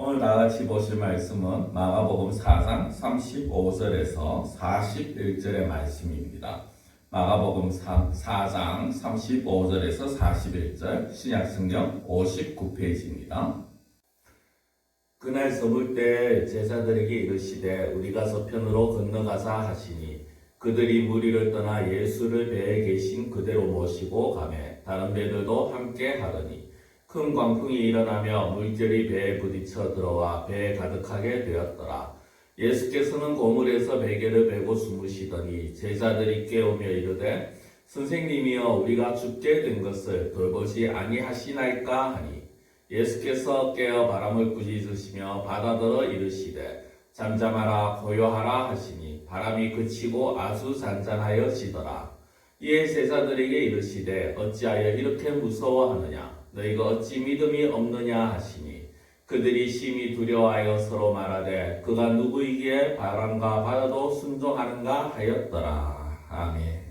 오늘 나같이 보실 말씀은 마가복음 4장 35절에서 41절의 말씀입니다. 마가복음 4장 35절에서 41절 신약성경 59페이지입니다. 그날 서물 때 제자들에게 이르시되 우리가 서편으로 건너가자 하시니 그들이 무리를 떠나 예수를 배에 계신 그대로 모시고 가매 다른 배들도 함께 하더니 큰 광풍이 일어나며 물결이 배에 부딪혀 들어와 배에 가득하게 되었더라. 예수께서는 고물에서 베개를 베고 주무시더니 제자들이 깨우며 이르되 선생님이여 우리가 죽게 된 것을 돌보지 아니하시나이까 하니 예수께서 깨어 바람을 꾸짖으시며 바다더러 이르시되 잠잠하라 고요하라 하시니 바람이 그치고 아주 잔잔하여지더라. 이에 제자들에게 이르시되 어찌하여 이렇게 무서워하느냐 너희가 어찌 믿음이 없느냐 하시니 그들이 심히 두려워하여 서로 말하되 그가 누구이기에 바람과 바다도 순종하는가 하였더라. 아멘.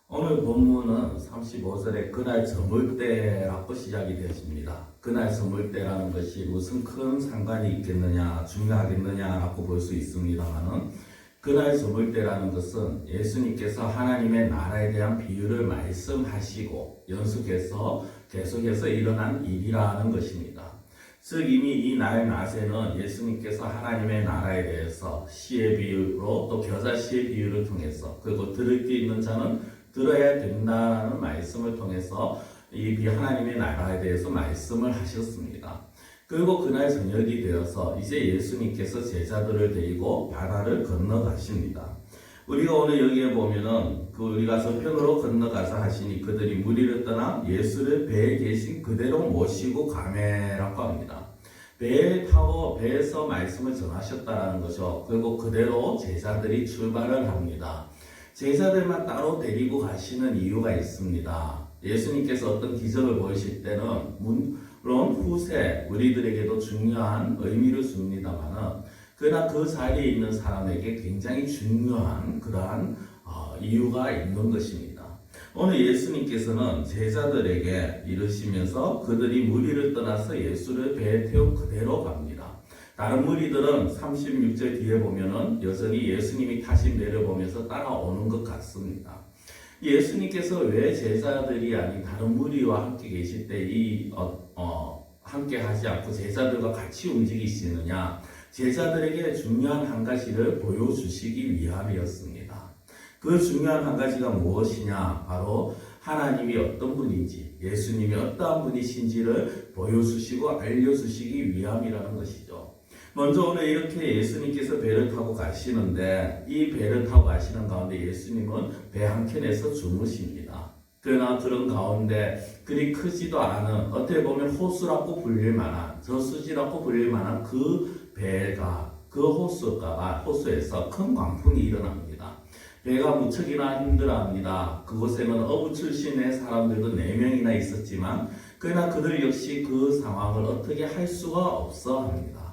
오늘 본문은 35절에 그날 저물 때라고 시작이 되었습니다. 그날 저물 때라는 것이 무슨 큰 상관이 있겠느냐, 중요하겠느냐라고 볼 수 있습니다만은 그날 저물 때라는 것은 예수님께서 하나님의 나라에 대한 비유를 말씀하시고 연속해서 계속해서 일어난 일이라는 것입니다. 즉 이미 이 날 낮에는 예수님께서 하나님의 나라에 대해서 시의 비유로 또 겨자씨의 비유를 통해서 그리고 들을 게 있는 자는 들어야 된다는 말씀을 통해서 이 하나님의 나라에 대해서 말씀을 하셨습니다. 그리고 그날 저녁이 되어서 이제 예수님께서 제자들을 데리고 바다를 건너가십니다. 우리가 오늘 여기에 보면은 우리가 서편으로 건너가자 하시니 그들이 무리를 떠나 예수를 배에 계신 그대로 모시고 가매라고 합니다. 배에 타고 배에서 말씀을 전하셨다라는 것이죠. 그리고 그대로 제자들이 출발을 합니다. 제자들만 따로 데리고 가시는 이유가 있습니다. 예수님께서 어떤 기적을 보이실 때는 물론 후세 우리들에게도 중요한 의미를 줍니다만은 그러나 그 자리에 있는 사람에게 굉장히 중요한 그러한 이유가 있는 것입니다. 오늘 예수님께서는 제자들에게 이르시면서 그들이 무리를 떠나서 예수를 배에 태워 그대로 갑니다. 다른 무리들은 36절 뒤에 보면은 여전히 예수님이 타신 배를 보면서 따라오는 것 같습니다. 예수님께서 왜 제자들이 아닌 다른 무리와 함께 계실 때 함께 하지 않고 제자들과 같이 움직이시느냐? 제자들에게 중요한 한 가지를 보여주시기 위함이었습니다. 그 중요한 한 가지가 무엇이냐? 바로 하나님이 어떤 분인지, 예수님이 어떠한 분이신지를 보여주시고 알려주시기 위함이라는 것이죠. 먼저 오늘 이렇게 예수님께서 배를 타고 가시는데 이 배를 타고 가시는 가운데 예수님은 배 한켠에서 주무십니다. 그러나 그런 가운데 그리 크지도 않은 어떻게 보면 호수라고 불릴 만한 저수지라고 불릴 만한 그 배가 그 호수에서 큰 광풍이 일어납니다. 배가 무척이나 힘들어합니다. 그곳에는 어부 출신의 사람들도 4명이나 있었지만 그러나 그들 역시 그 상황을 어떻게 할 수가 없어 합니다.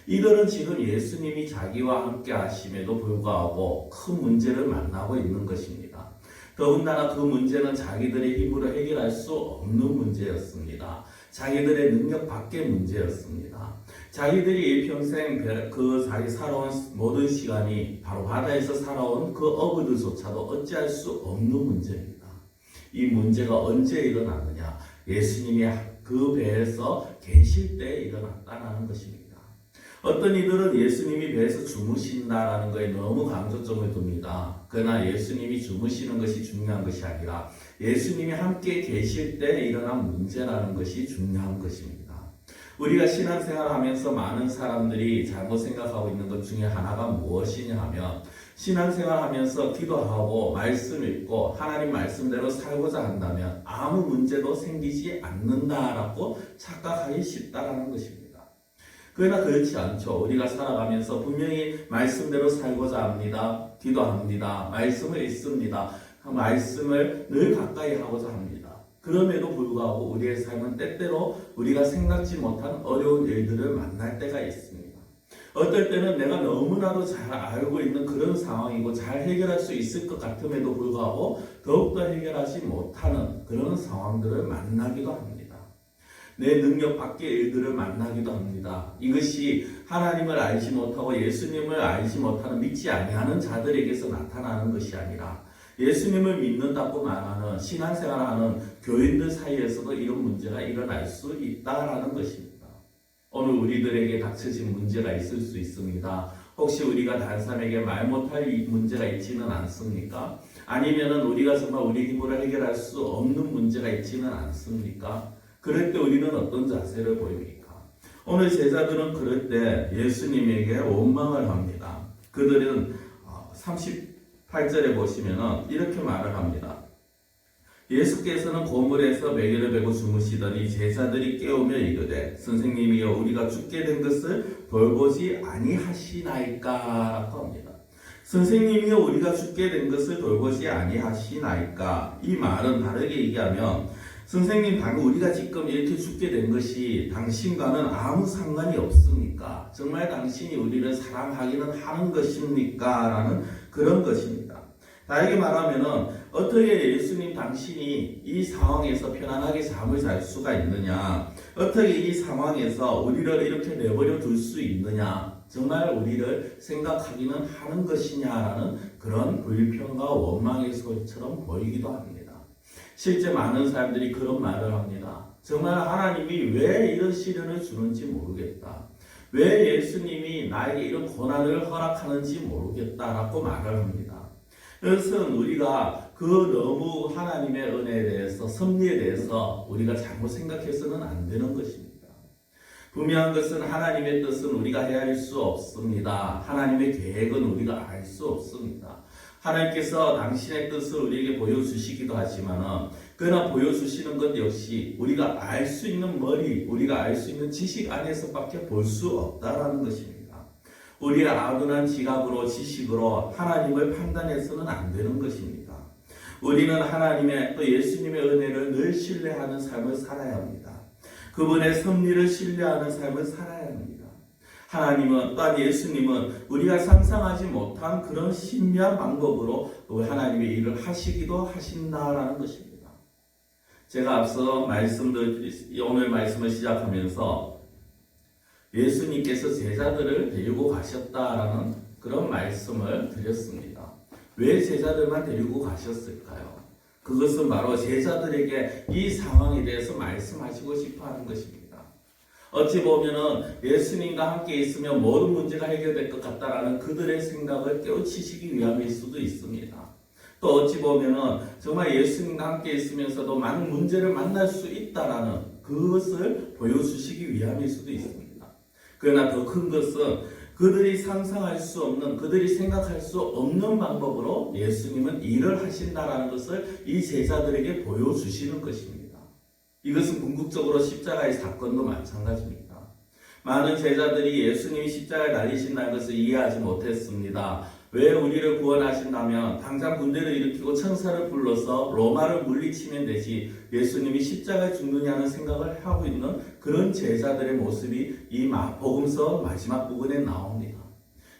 이들은 지금 예수님이 자기와 함께 하심에도 불구하고 큰 문제를 만나고 있는 것입니다. 더군다나 그 문제는 자기들의 힘으로 해결할 수 없는 문제였습니다. 자기들의 능력 밖의 문제였습니다. 자기들이 일평생 자기 살아온 모든 시간이 바로 바다에서 살아온 그 어부들조차도 어찌할 수 없는 문제입니다. 이 문제가 언제 일어났느냐? 예수님이 그 배에서 계실 때 일어났다는 것입니다. 어떤 이들은 예수님이 배에서 주무신다라는 것에 너무 강조점을 둡니다. 그러나 예수님이 주무시는 것이 중요한 것이 아니라 예수님이 함께 계실 때 일어난 문제라는 것이 중요한 것입니다. 우리가 신앙생활을 하면서 많은 사람들이 잘못 생각하고 있는 것 중에 하나가 무엇이냐 하면 신앙생활을 하면서 기도하고 말씀 읽고 하나님 말씀대로 살고자 한다면 아무 문제도 생기지 않는다라고 착각하기 쉽다라는 것입니다. 그러나 그렇지 않죠. 우리가 살아가면서 분명히 말씀대로 살고자 합니다. 기도합니다. 말씀을 읽습니다. 말씀을 늘 가까이 하고자 합니다. 그럼에도 불구하고 우리의 삶은 때때로 우리가 생각지 못한 어려운 일들을 만날 때가 있습니다. 어떨 때는 내가 너무나도 잘 알고 있는 그런 상황이고 잘 해결할 수 있을 것 같음에도 불구하고 더욱더 해결하지 못하는 그런 상황들을 만나기도 합니다. 내 능력 밖의 일들을 만나기도 합니다. 이것이 하나님을 알지 못하고 예수님을 알지 못하는 믿지 아니하는 자들에게서 나타나는 것이 아니라 예수님을 믿는다고 말하는 신앙생활하는 교인들 사이에서도 이런 문제가 일어날 수 있다라는 것입니다. 오늘 우리들에게 닥쳐진 문제가 있을 수 있습니다. 혹시 우리가 다른 사람에게 말 못할 문제가 있지는 않습니까? 아니면은 우리가 정말 우리 힘으로 해결할 수 없는 문제가 있지는 않습니까? 그럴 때 우리는 어떤 자세를 보입니까? 오늘 제자들은 그럴 때 예수님에게 원망을 합니다. 그들은 38절에 보시면은 이렇게 말을 합니다. 예수께서는 고물에서 매개를 베고 주무시더니 제자들이 깨우며 이르되 선생님이여 우리가 죽게 된 것을 돌보지 아니하시나이까 라고 합니다. 선생님이여 우리가 죽게 된 것을 돌보지 아니하시나이까. 이 말은 다르게 얘기하면 선생님 방금 우리가 지금 이렇게 죽게 된 것이 당신과는 아무 상관이 없습니까? 정말 당신이 우리를 사랑하기는 하는 것입니까? 라는 그런 것입니다. 다르게 말하면은 어떻게 예수님 당신이 이 상황에서 편안하게 잠을 잘 수가 있느냐? 어떻게 이 상황에서 우리를 이렇게 내버려 둘 수 있느냐? 정말 우리를 생각하기는 하는 것이냐라는 그런 불평과 원망의 소리처럼 보이기도 합니다. 실제 많은 사람들이 그런 말을 합니다. 정말 하나님이 왜 이런 시련을 주는지 모르겠다. 왜 예수님이 나에게 이런 고난을 허락하는지 모르겠다라고 말을 합니다. 그것은 우리가 그 너무 하나님의 은혜에 대해서 섭리에 대해서 우리가 잘못 생각해서는 안 되는 것입니다. 분명한 것은 하나님의 뜻은 우리가 헤아릴 수 없습니다. 하나님의 계획은 우리가 알 수 없습니다. 하나님께서 당신의 뜻을 우리에게 보여주시기도 하지만 그러나 보여주시는 것 역시 우리가 알 수 있는 머리, 우리가 알 수 있는 지식 안에서밖에 볼 수 없다라는 것입니다. 우리의 아둔한 지각으로 지식으로 하나님을 판단해서는 안 되는 것입니다. 우리는 하나님의 또 예수님의 은혜를 늘 신뢰하는 삶을 살아야 합니다. 그분의 섭리를 신뢰하는 삶을 살아야 합니다. 하나님은 또한 예수님은 우리가 상상하지 못한 그런 신비한 방법으로 하나님의 일을 하시기도 하신다라는 것입니다. 제가 앞서 오늘 말씀을 시작하면서 예수님께서 제자들을 데리고 가셨다라는 그런 말씀을 드렸습니다. 왜 제자들만 데리고 가셨을까요? 그것은 바로 제자들에게 이 상황에 대해서 말씀하시고 싶어 하는 것입니다. 어찌 보면은 예수님과 함께 있으면 모든 문제가 해결될 것 같다라는 그들의 생각을 깨우치시기 위함일 수도 있습니다. 또 어찌 보면은 정말 예수님과 함께 있으면서도 많은 문제를 만날 수 있다라는 그것을 보여주시기 위함일 수도 있습니다. 그러나 더 큰 것은 그들이 상상할 수 없는, 그들이 생각할 수 없는 방법으로 예수님은 일을 하신다라는 것을 이 제자들에게 보여주시는 것입니다. 이것은 궁극적으로 십자가의 사건도 마찬가지입니다. 많은 제자들이 예수님이 십자가에 달리신다는 것을 이해하지 못했습니다. 왜 우리를 구원하신다면 당장 군대를 일으키고 천사를 불러서 로마를 물리치면 되지 예수님이 십자가에 죽느냐는 생각을 하고 있는 그런 제자들의 모습이 이 복음서 마지막 부분에 나옵니다.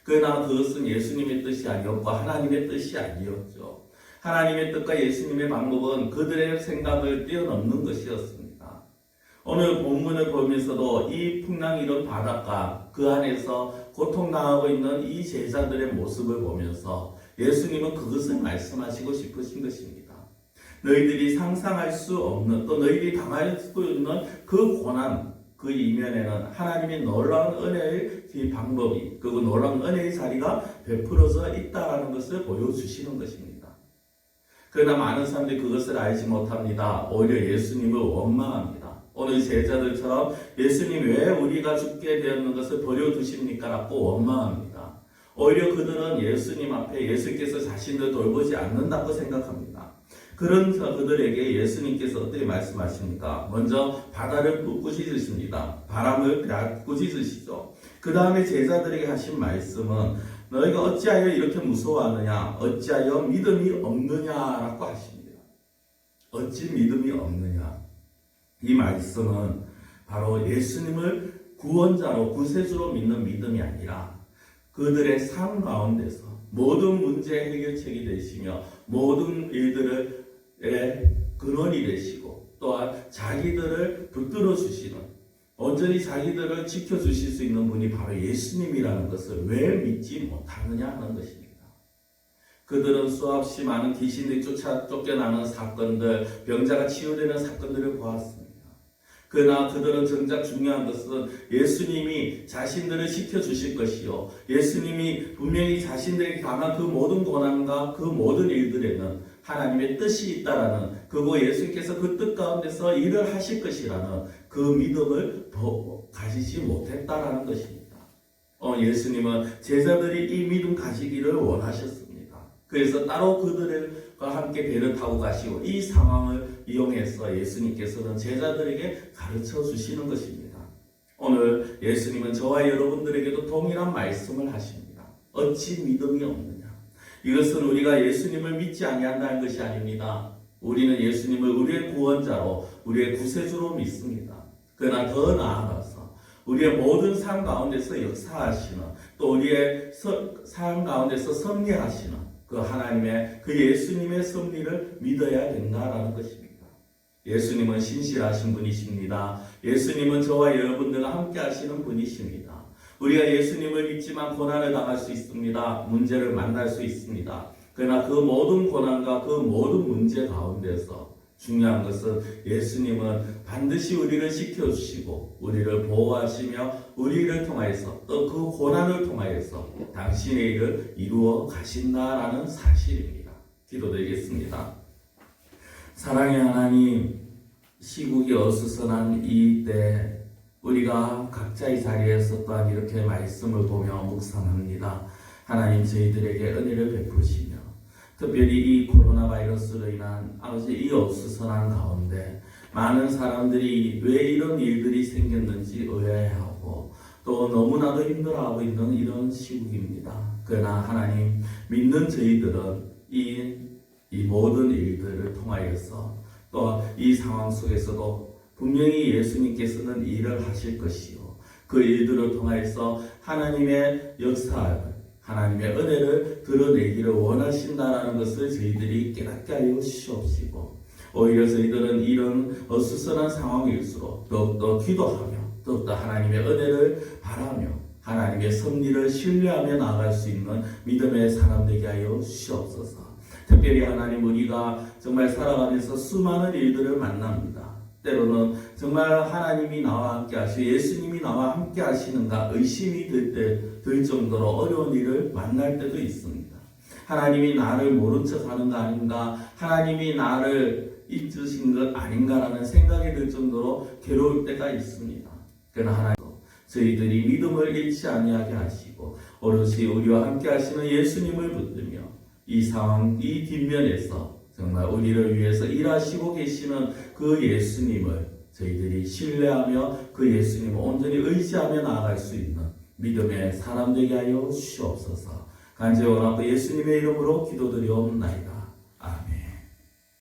그러나 그것은 예수님의 뜻이 아니었고 하나님의 뜻이 아니었죠. 하나님의 뜻과 예수님의 방법은 그들의 생각을 뛰어넘는 것이었습니다. 오늘 본문을 보면서도 이 풍랑이 이런 바닷가 그 안에서 고통당하고 있는 이 제자들의 모습을 보면서 예수님은 그것을 말씀하시고 싶으신 것입니다. 너희들이 상상할 수 없는 또 너희들이 당할 수 있는 그 고난 그 이면에는 하나님의 놀라운 은혜의 방법이 그리고 놀라운 은혜의 자리가 베풀어져 있다는 것을 보여주시는 것입니다. 그러나 많은 사람들이 그것을 알지 못합니다. 오히려 예수님을 원망합니다. 오늘 제자들처럼 예수님 왜 우리가 죽게 되었는 것을 버려두십니까? 라고 원망합니다. 오히려 그들은 예수님 앞에 예수께서 자신을 돌보지 않는다고 생각합니다. 그런 그들에게 예수님께서 어떻게 말씀하십니까? 먼저 바다를 꾸짖으십니다. 바람을 꾸짖으시죠. 그 다음에 제자들에게 하신 말씀은 너희가 어찌하여 이렇게 무서워하느냐? 어찌하여 믿음이 없느냐라고 하십니다. 어찌 믿음이 없느냐? 이 말씀은 바로 예수님을 구원자로 구세주로 믿는 믿음이 아니라 그들의 삶 가운데서 모든 문제 해결책이 되시며 모든 일들의 근원이 되시고 또한 자기들을 붙들어 주시는, 온전히 자기들을 지켜주실 수 있는 분이 바로 예수님이라는 것을 왜 믿지 못하느냐 하는 것입니다. 그들은 수없이 많은 귀신들이 쫓겨나는 사건들, 병자가 치유되는 사건들을 보았습니다. 그러나 그들은 정작 중요한 것은 예수님이 자신들을 지켜주실 것이요, 예수님이 분명히 자신들에게 강한 그 모든 고난과 그 모든 일들에는 하나님의 뜻이 있다라는, 그리고 예수님께서 그 뜻 가운데서 일을 하실 것이라는 그 믿음을 가지지 못했다라는 것입니다. 예수님은 제자들이 이 믿음 가지기를 원하셨습니다. 그래서 따로 그들과 함께 배를 타고 가시고 이 상황을 이용해서 예수님께서는 제자들에게 가르쳐 주시는 것입니다. 오늘 예수님은 저와 여러분들에게도 동일한 말씀을 하십니다. 어찌 믿음이 없느냐? 이것은 우리가 예수님을 믿지 아니한다는 것이 아닙니다. 우리는 예수님을 우리의 구원자로, 우리의 구세주로 믿습니다. 그러나 더 나아가서 우리의 모든 삶 가운데서 역사하시는, 또 우리의 삶 가운데서 섭리하시는 그 하나님의, 그 예수님의 섭리를 믿어야 된다라는 것입니다. 예수님은 신실하신 분이십니다. 예수님은 저와 여러분들과 함께 하시는 분이십니다. 우리가 예수님을 믿지만 고난을 당할 수 있습니다. 문제를 만날 수 있습니다. 그러나 그 모든 고난과 그 모든 문제 가운데서 중요한 것은 예수님은 반드시 우리를 지켜주시고 우리를 보호하시며 우리를 통하여서, 또 그 고난을 통하여서 당신의 일을 이루어 가신다라는 사실입니다. 기도드리겠습니다. 사랑의 하나님, 시국이 어수선한 이때 우리가 각자의 자리에서 또한 이렇게 말씀을 보며 묵상합니다. 하나님, 저희들에게 은혜를 베푸시며 특별히 이 코로나 바이러스로 인한 아버지 이 어수선한 가운데 많은 사람들이 왜 이런 일들이 생겼는지 의아해하고 또 너무나도 힘들어하고 있는 이런 시국입니다. 그러나 하나님, 믿는 저희들은 이 모든 일들을 통하여서 또 이 상황 속에서도 분명히 예수님께서는 일을 하실 것이요, 그 일들을 통하여서 하나님의 역사를, 하나님의 은혜를 드러내기를 원하신다라는 것을 저희들이 깨닫게 하여 주시옵시고, 오히려 저희들은 이런 어수선한 상황일수록 더욱더 기도하며 더욱더 하나님의 은혜를 바라며 하나님의 섭리를 신뢰하며 나아갈 수 있는 믿음의 사람 되게 하여 주시옵소서. 특별히 하나님, 우리가 정말 살아가면서 수많은 일들을 만납니다. 때로는 정말 하나님이 나와 함께 하시고 예수님이 나와 함께 하시는가 의심이 들 정도로 어려운 일을 만날 때도 있습니다. 하나님이 나를 모른 척 하는 거 아닌가, 하나님이 나를 잊으신 것 아닌가라는 생각이 들 정도로 괴로울 때가 있습니다. 그러나 하나님, 저희들이 믿음을 잃지 아니하게 하시고 오롯이 우리와 함께 하시는 예수님을 붙들며 이 상황, 이 뒷면에서 정말 우리를 위해서 일하시고 계시는 그 예수님을 저희들이 신뢰하며 그 예수님을 온전히 의지하며 나아갈 수 있는 믿음의 사람 되게 하여 주시옵소서. 간절히 원하고 예수님의 이름으로 기도드리옵나이다.